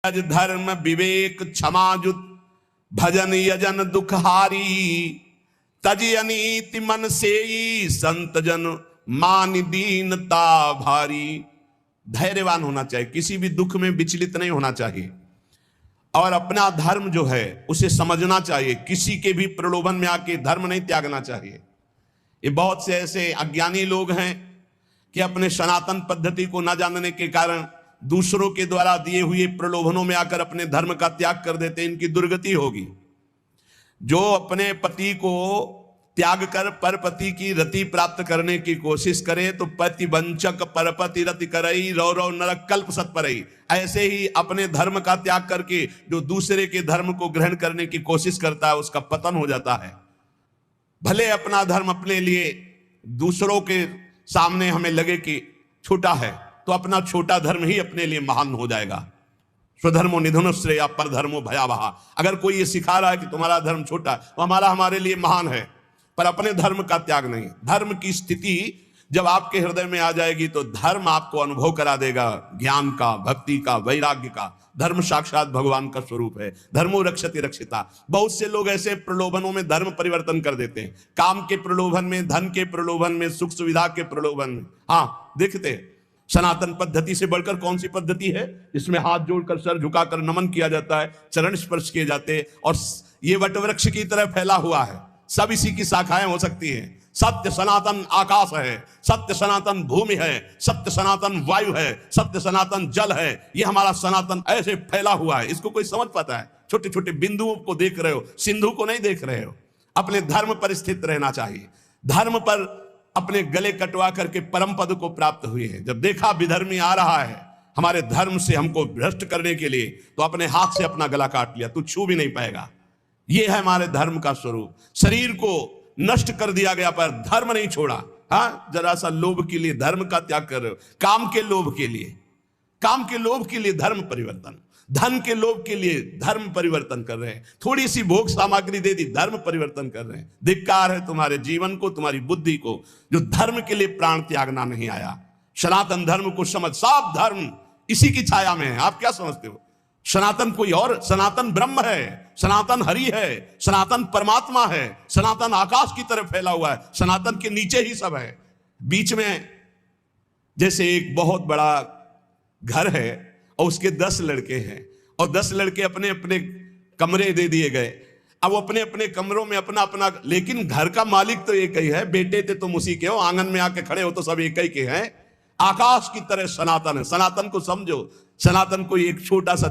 धर्म विवेक क्षमाजुत भजन यजन दुखहारी तज अनीति मन सेई संत जन मान दीनता भारी। धैर्यवान होना चाहिए, किसी भी दुख में विचलित नहीं होना चाहिए और अपना धर्म जो है उसे समझना चाहिए। किसी के भी प्रलोभन में आके धर्म नहीं त्यागना चाहिए। ये बहुत से ऐसे अज्ञानी लोग हैं कि अपने सनातन पद्धति को न जानने के कारण दूसरों के द्वारा दिए हुए प्रलोभनों में आकर अपने धर्म का त्याग कर देते हैं। इनकी दुर्गति होगी। जो अपने पति को त्याग कर परपति की रति प्राप्त करने की कोशिश करे तो पति वंचक परपति रति करई रौ रौ नरक कल्प सत्परई। ऐसे ही अपने धर्म का त्याग करके जो दूसरे के धर्म को ग्रहण करने की कोशिश करता है उसका पतन हो जाता है। भले अपना धर्म अपने लिए दूसरों के सामने हमें लगे कि छोटा है तो अपना छोटा धर्म ही अपने लिए महान हो जाएगा। स्वधर्मो निधनो श्रेया परधर्मो भयावहा। अगर कोई ये सिखा रहा है कि तुम्हारा धर्म छोटा है तो हमारे लिए महान है, पर अपने धर्म का त्याग नहीं। धर्म की स्थिति जब आपके हृदय में आ जाएगी तो धर्म आपको अनुभव करा देगा ज्ञान का, भक्ति का, वैराग्य का। धर्म साक्षात भगवान का स्वरूप है। धर्मो रक्षति रक्षिता। बहुत से लोग ऐसे प्रलोभनों में धर्म परिवर्तन कर देते हैं। काम के प्रलोभन में, धन के प्रलोभन में, सुख सुविधा के प्रलोभन में। हाँ, देखते हैं सनातन पद्धति से बढ़कर कौन सी पद्धति है जिसमें हाथ जोड़कर सर झुकाकर नमन किया जाता है, चरण स्पर्श किए जाते हैं और ये वटवृक्ष की तरह फैला हुआ है। सब इसी की शाखाएं हो सकती हैं। सत्य सनातन आकाश है, सत्य सनातन भूमि है, सत्य सनातन वायु है, सत्य सनातन जल है। ये हमारा सनातन ऐसे फैला हुआ है। इसको कोई समझ पाता है? छोटे छोटे बिंदुओं को देख रहे हो, सिंधु को नहीं देख रहे हो। अपने धर्म पर स्थित रहना चाहिए। धर्म पर अपने गले कटवा करके परम पद को प्राप्त हुए हैं। जब देखा विधर्मी आ रहा है हमारे धर्म से हमको भ्रष्ट करने के लिए तो अपने हाथ से अपना गला काट लिया। तू छू भी नहीं पाएगा। ये है हमारे धर्म का स्वरूप। शरीर को नष्ट कर दिया गया पर धर्म नहीं छोड़ा। हाँ, जरा सा लोभ के लिए धर्म का त्याग कर रहे हो। काम के लोभ के लिए, काम के लोभ के लिए धर्म परिवर्तन, धन के लोभ के लिए धर्म परिवर्तन कर रहे हैं। थोड़ी सी भोग सामग्री दे दी, धर्म परिवर्तन कर रहे हैं। धिक्कार है तुम्हारे जीवन को, तुम्हारी बुद्धि को, जो धर्म के लिए प्राण त्यागना नहीं आया। सनातन धर्म को समझ। सब धर्म इसी की छाया में है। आप क्या समझते हो? सनातन कोई और, सनातन ब्रह्म है, सनातन हरि है, सनातन परमात्मा है, सनातन आकाश की तरफ फैला हुआ है। सनातन के नीचे ही सब है। बीच में जैसे एक बहुत बड़ा घर है और उसके 10 लड़के हैं और 10 लड़के अपने अपने कमरे दे दिए गए। अब वो अपने अपने कमरों में अपना अपना, लेकिन घर का मालिक तो एक ही है। बेटे थे तुम उसी के हो, आंगन में आके खड़े हो तो सब एक ही के हैं। आकाश की तरह सनातन है। सनातन को समझो। सनातन कोई एक छोटा सा